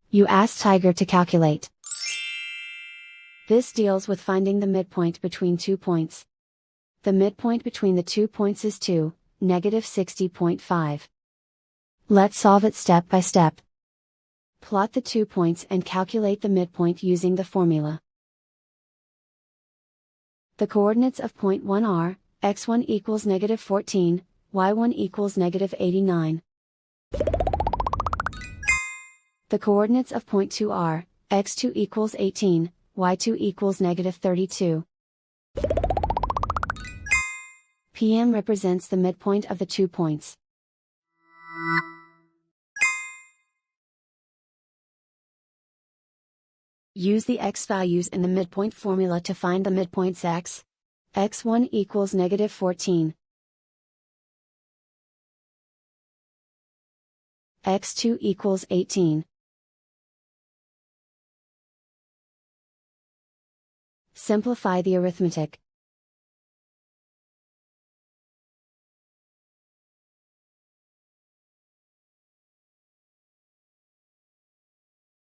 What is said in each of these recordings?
You ask Tiger to calculate. This deals with finding the midpoint between 2 points. The midpoint between the 2 points is 2, -60.5. Let's solve it step by step. Plot the 2 points and calculate the midpoint using the formula. The coordinates of point 1 are, x1 equals -14, y1 equals -89. The coordinates of point 2 are, x2 equals 18, y2 equals -32. PM represents the midpoint of the 2 points. Use the x values in the midpoint formula to find the midpoints x. x1 equals -14. x2 equals 18. Simplify the arithmetic.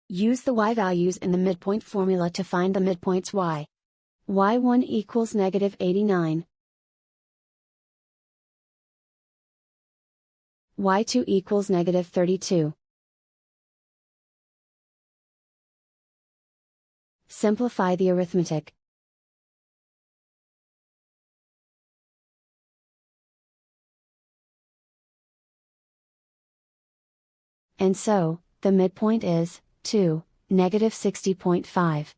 Use the y values in the midpoint formula to find the midpoints y. y1 equals -89. y2 equals -32. Simplify the arithmetic. And so, the midpoint is 2, -60.5.